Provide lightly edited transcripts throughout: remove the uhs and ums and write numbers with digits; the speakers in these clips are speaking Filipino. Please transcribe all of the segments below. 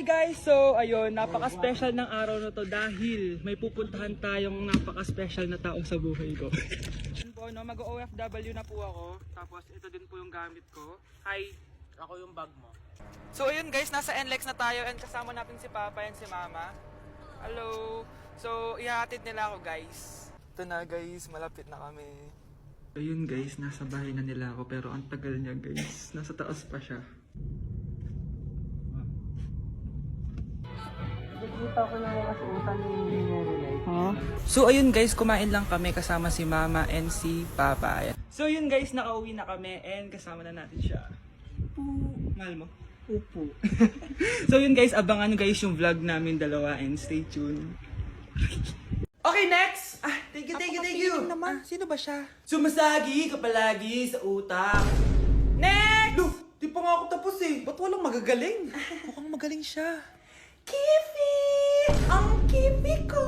guys! So, ayun, napaka-special ng araw na to dahil may pupuntahan tayong napaka-special na tao sa buhay ko. Yun po, no, mag-OFW na po ako. Tapos, ito din po yung gamit ko. Hi! Ako yung bag mo. So, ayun guys, nasa NLEX na tayo and kasama natin si Papa and si Mama. Hello! So, ihahatid nila ako guys. Ito na guys, malapit na kami. Ayun guys, nasa bahay na nila ako pero ang tagal niya guys. Nasa taas pa siya. Nakikita ko na mga suotan ni Nene. Huh? So ayun guys, kumain lang kami kasama si Mama and si Papa. Ayan. So yun guys, nakauwi na kami and kasama na natin siya. Mahal mo? Upo. So yun guys, abangan nyo guys yung vlog namin dalawa and stay tuned. Okay, next! Thank you. Naman. Sino ba siya? Sumasagi ka palagi sa utak. Next! Look, di pa nga ako tapos eh. Ba't walang magagaling? Mukhang magaling siya. Kifi! Ang Kifi ko!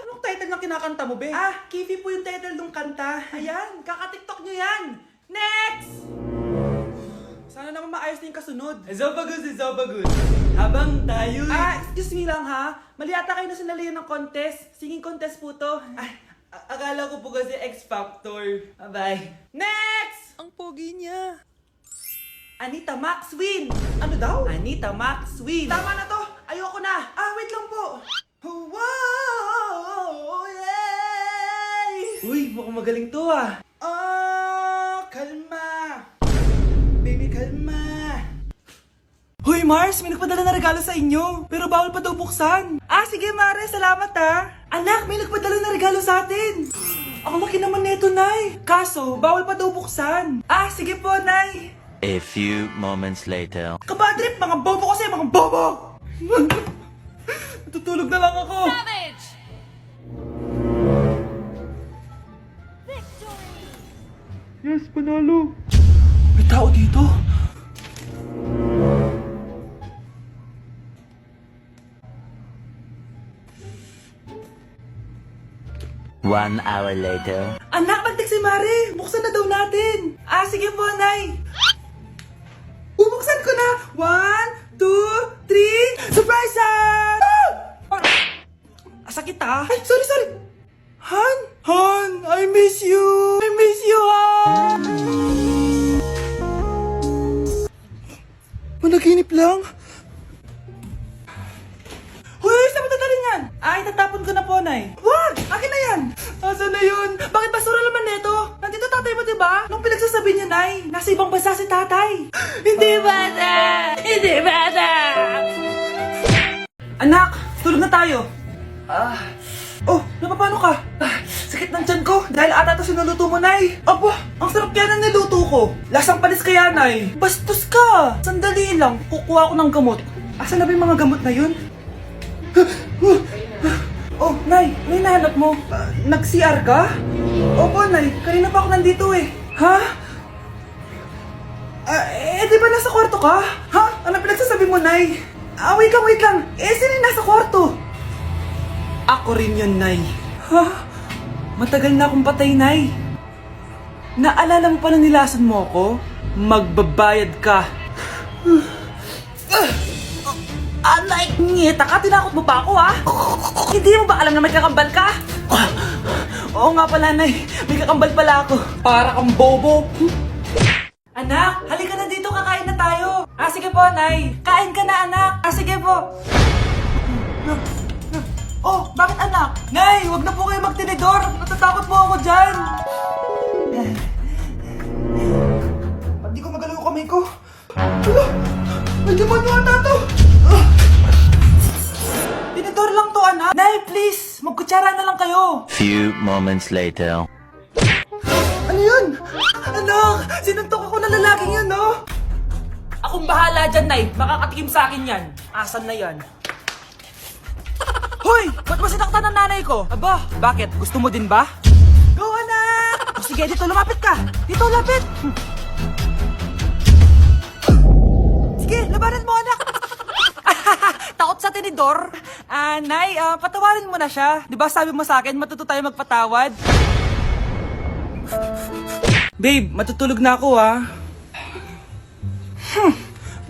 Anong title ng kinakanta mo, be? Kifi po yung title ng kanta. Ayan, kaka-tiktok nyo yan! Next! Sana naman maayos na yung kasunod. Zobagus. Habang tayo... excuse me lang ha. Mali ata kayo na sinalihan ng contest. Singing contest po to. Akala ko po kasi X Factor. Bye-bye. Next! Ang pogi niya. Anita Maxwin! Ano daw? Anita Maxwin! Tama na to! Ayoko na! Wait lang po! Wow! Yay! Uy, mukhang magaling to kalma! Baby, kalma! Hoy Mars, may nagpadala na regalo sa inyo. Pero bawal pa daw buksan. Sige Mare, salamat Anak, may nagpadala na regalo sa atin. Ang laki naman neto, Nay. Kaso, bawal pa daw buksan. Sige po, Nay. A few moments later. Kabadrip, mga bobo kasi, mga bobo! Natutulog na lang ako. Savage! Victory! Yes, panalo. May tao dito. One hour later. Anak, nagtik si Mare. Buksan na daw natin. Sige po, Nay. Bubuksan ko na. 1, 2, 3. Surprise! Sakit sorry. Han, I miss you, Han. Managinip lang. Hoy, saan mo dadalhin yan? Itatapon ko na po, Nay. Wag! Akin na yan! Asan na yun? Bakit basura naman neto? Nandito tatay mo, diba? Nung pinagsasabi niya, Nay, nasa ibang bansa si tatay. Hindi bata! Anak, tulog na tayo. Napapano ka? Sakit ng tiyan ko dahil ata ito sinuluto mo, Nay. Aba, ang sarap kaya ng niluto ko. Lasang panis kaya, Nay. Bastos ka! Sandali lang, kukuha ko ng gamot. Asan na ba yung mga gamot na yun? Nay, may nahanap mo. Nag-CR ka? Opo, Nay. Kanina pa ako nandito eh. Ha? Di ba nasa kwarto ka? Ha? Ano pinagsasabi mo, Nay? Wait lang. Sino yung nasa kwarto? Ako rin yun, Nay. Ha? Matagal na akong patay, Nay. Naalala mo pa na nilason mo ako? Magbabayad ka. Nay, ngita ka, tinakot mo pa ako, Hindi mo ba alam na may kakambal ka? Oo nga pala, Nay. May kakambal pala ako. Para kang bobo. Anak, halika na dito, kakain na tayo. Sige po, Nay. Kain ka na, anak. Sige po. Bakit anak? Nay, wag na po kayo magtinidor. Natatakot po ako dyan. Hindi ko magalaw yung kamay ko. May demonyo ata to. Tinidor lang to, anak. Nay, please. Magkutsara na lang kayo. Few moments later. Ano yun? Anak, sinuntok ako na lalaking yun, no? Akong bahala dyan, Nay. Makakatikim sa akin yan. Asan na yan? Hoy! Ba't mo sinaktan ng nanay ko? Aba, bakit? Gusto mo din ba? Go, anak! Sige, dito lumapit ka. Dito, lapit. Sige, labanan mo, anak. Takot sa tinidor. Nay, patawarin mo na siya. Di ba sabi mo sa akin, matuto tayo magpatawad? Babe, matutulog na ako,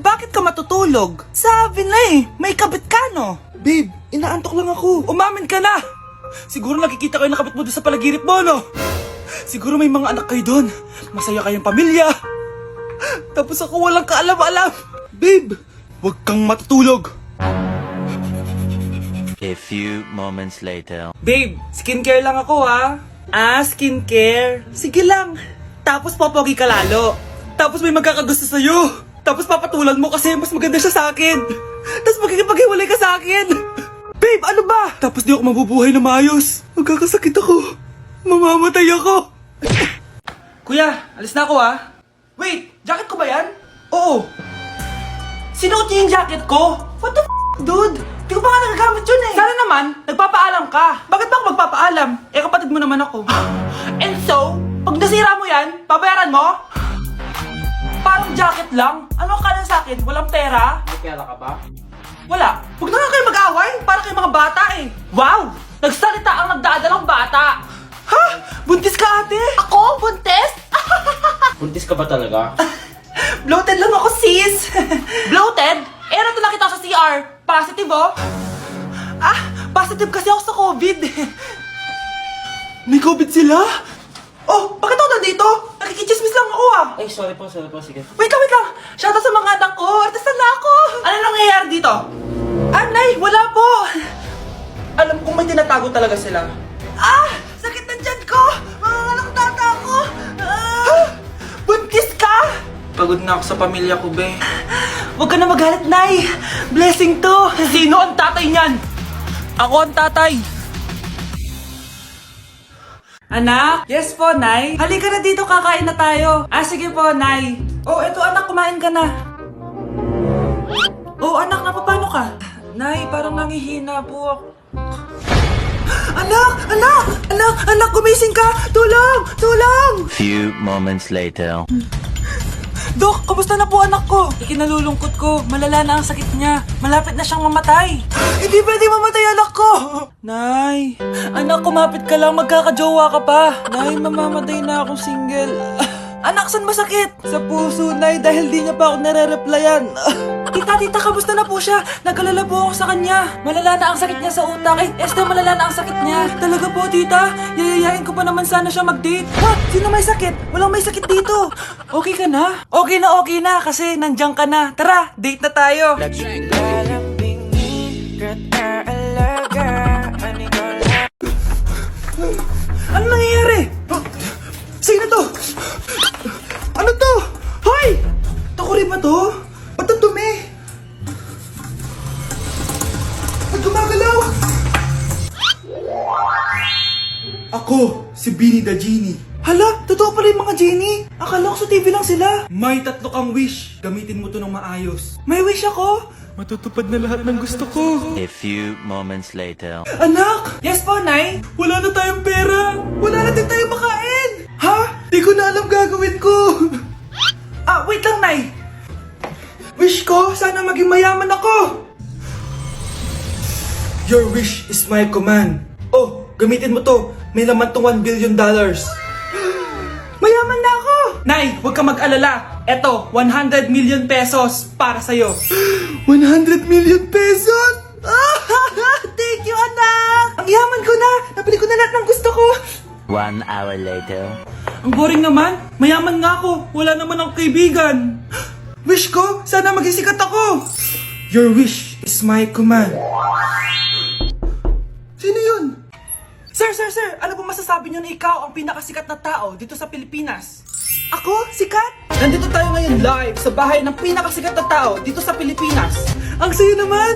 Bakit ka ka matutulog? Sabi na eh, may kabit ka no? Babe, inaantok lang ako. Umamin ka na! Siguro nakikita ko yung nakabit mo doon sa palaginip mo, no? Siguro may mga anak kayo doon. Masaya kayong pamilya. Tapos ako walang kaalam-alam. Babe, huwag kang matutulog. A few moments later. Babe, skincare lang ako ha. Ah, skincare. Sige lang. Tapos popogi ka lalo. Tapos may magkakagusto sa'yo. Tapos papatulan mo kasi mas maganda siya sa akin. Tapos magkikipaghiwalay ka sa akin. Babe, ano ba? Tapos di ako mabubuhay na maayos. Magkakasakit ako. Mamamatay ako. Kuya, alis na ako ha. Wait, jacket ko ba yan? Oo. Sinuot niyo yung jacket ko? What the dude? Di ko pa nga nagagamit yun eh. Sana naman, nagpapaalam ka. Bakit ba ako magpapaalam? Eh, kapatid mo naman ako. And so, pag nasira mo yan, babayaran mo? Parang jacket lang. Ano ka na sa akin? Walang pera? May pera ka ba? Wala. Huwag na nga kayo mag-away. Para kayo mga bata eh. Wow! Nagsalita ang nagdadalang bata. Ha? Buntis ka ate? Ako? Buntis? Buntis ka ba talaga? Bloated lang ako sis. Bloated? Eh, ano ito nakita ko sa CR? Positive oh. Ah, positive kasi ako sa COVID. May COVID sila? Oh, bakit ako nandito? Nakikichismis lang ako ah. Ay, sorry po, sige. Wait lang. Shoutout sa mga anak ko. Artista na ako. Ano nangyayari dito? Anay, wala po. Alam kong may tinatago talaga sila. Ah! Sakit na dyan ko! Mga tata ko! Ah! Buntis ka! Pagod na ako sa pamilya ko, be. Huwag ka na magalit, Nay. Blessing to. Sino ang tatay niyan? Ako ang tatay. Anak? Yes po, Nay. Halika na dito, kakain na tayo. Ah, sige po, Nay. Oh, eto anak, kumain ka na. Oh, anak, napapano ka? Nay, parang nangihina po ako. Anak, gumising ka! Tulong! Few moments later. Dok, kamusta na po anak ko? Ikinalulungkot ko, malala na ang sakit niya. Malapit na siyang mamatay. Hindi pwede mamatay anak ko! Nay, anak, kumapit ka lang, magkakajowa ka pa. Nay, mamamatay na akong single. Anak, saan masakit? Sa puso, Nay, dahil di niya pa ako nare-replyan. Tita, kamusta na po siya? Nag-alala po ako sa kanya. Malala na ang sakit niya sa utak. Eh, Esther, malala na ang sakit niya. Talaga po, tita? Yayayain ko pa naman sana siya mag-date. Ha? Sino may sakit? Walang may sakit dito. Okay ka na? Okay na, kasi nandiyan ka na. Tara, date na tayo. Ano nangyayari? Sino to? Ano to? Hoy! Takuri ba to? Ba't ang dumi? Ba't gumagalaw? Ako, si Beanie the Genie. Hala, totoo pala yung mga genie. Akala ko sa TV lang sila. May 3 kang wish. Gamitin mo to ng maayos. May wish ako? Matutupad na lahat ng gusto ko. A few moments later. Anak! Yes po, Nay? Wala na tayong pera. Wala na din tayong makain. Ha? Di ko na alam gagawin ko. Ah, wait lang, Nay. Wish ko, sana maging mayaman ako. Your wish is my command. Oh, gamitin mo to. May laman tong $1 billion. Mayaman na ako! Nay, huwag ka mag-alala. Eto, 100 million pesos para sa'yo. 100 million pesos? Thank you, anak! Ang yaman ko na! Nabili ko na lahat ng gusto ko. 1 hour later. Ang boring naman. Mayaman nga ako. Wala naman akong kaibigan. Wish ko, sana maging sikat ako. Your wish is my command. Sino yun? Sir! Ano po masasabi niyo na ikaw ang pinakasikat na tao dito sa Pilipinas? Ako? Sikat? Nandito tayo ngayon live sa bahay ng pinakasikat na tao dito sa Pilipinas. Ang sayo naman!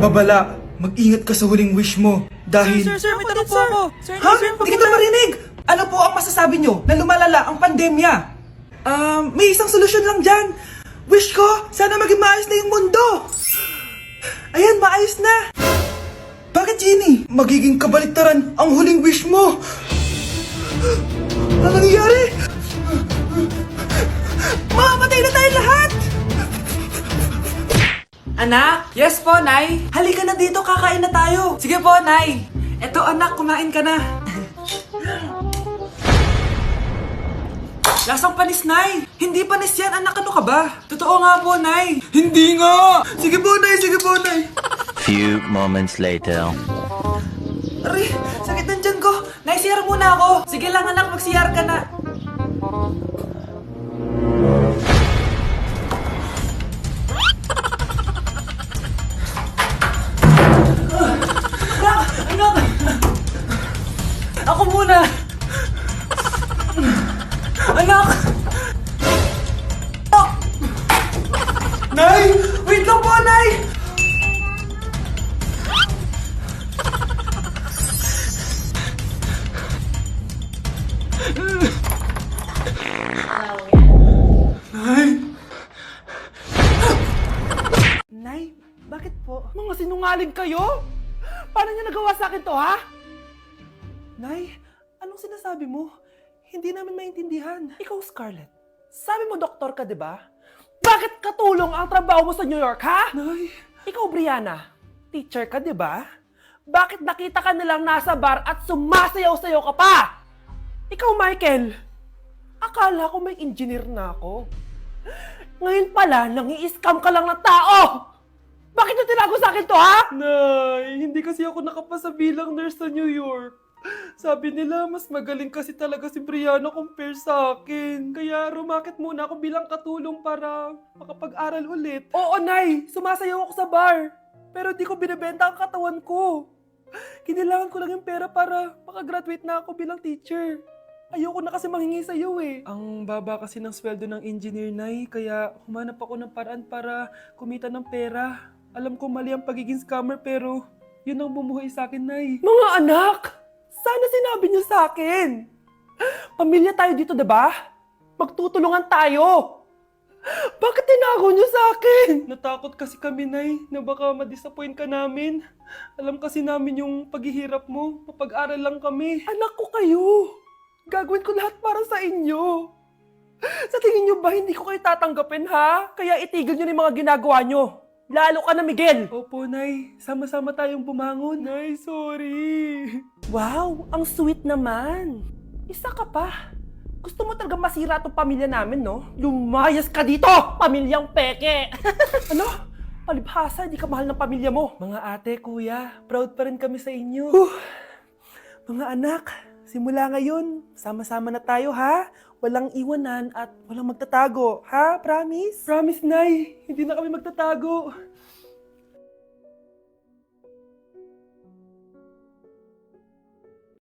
Babala, mag-ingat ka sa huling wish mo dahil... Sir, may tanong po ako. Ha? Hindi kita marinig! Ano po ang masasabi niyo na lumalala ang pandemya? May isang solusyon lang dyan. Wish ko, sana maging maayos na yung mundo. Ayan, maayos na. Bakit, Genie? Magiging kabaliktaran ang huling wish mo. Ano nangyayari? Mamamatay na tayo lahat! Anak? Yes po, Nay. Halika na dito, kakain na tayo. Sige po, Nay. Eto, anak, kumain ka na. Lasang panis, Nay! Hindi panis yan, anak, ano ka ba? Totoo nga po, Nay! Hindi nga! Sige po, Nay! Sige po, Nay! Few moments later. Aray, sakit ng tiyan ko! Nay, CR muna ako! Sige lang, anak, mag-CR ka na! Anak! Ako muna! Anak! Nay! Wait lang po, Nay! Nay, bakit po? Mga sinungaling kayo? Paano niyo nagawa sa akin to, ha? Nay, anong sinasabi mo? Hindi namin maintindihan. Ikaw, Scarlett. Sabi mo doktor ka, di ba? Bakit katulong ang trabaho mo sa New York, ha? Nay, Ikaw, Brianna. Teacher ka, di ba? Bakit nakita ka nilang nasa bar at sumasayaw-sayaw ka pa? Ikaw, Michael. Akala ko may engineer na ako. Ngayon pala, nangi-scam ka lang ng tao! Bakit niyo tinago sa akin to, ha? Nay, hindi kasi ako nakapasa bilang nurse sa New York. Sabi nila, mas magaling kasi talaga si Brianna compare sa akin. Kaya rumakit muna ako bilang katulong para makapag-aral ulit. Oo, Nay. Sumasayaw ako sa bar. Pero di ko binibenta ang katawan ko. Kinilangan ko lang yung pera para makagraduate na ako bilang teacher. Ayoko na kasi manghingi sa'yo eh. Ang baba kasi ng sweldo ng engineer, Nay, kaya humanap ako ng paraan para kumita ng pera. Alam ko mali ang pagiging scammer pero yun ang bumuhay sa akin, Nay. Mga anak! Sana sinabi niyo sa akin. Pamilya tayo dito, diba? Magtutulungan tayo. Bakit tinago niyo sa akin? Natakot kasi kami, Nay, na baka ma-disappoint ka namin. Alam kasi namin yung paghihirap mo. Mapag-aral lang kami. Anak ko kayo. Gagawin ko lahat para sa inyo. Sa tingin niyo ba hindi ko kayo tatanggapin, ha? Kaya itigil niyo na yung mga ginagawa niyo. Lalo ka na, Miguel. Opo, Nay. Sama-sama tayong bumangon. Nay, sorry. Wow, ang sweet naman. Isa ka pa. Gusto mo talaga masira itong pamilya namin, no? Lumayas ka dito, pamilyang peke. Ano? Palibhasa, hindi ka mahal ng pamilya mo. Mga ate, kuya, proud pa rin kami sa inyo. Mga anak, simula ngayon, sama-sama na tayo, ha? Walang iwanan at walang magtatago, ha? Promise? Promise, Nay. Hindi na kami magtatago.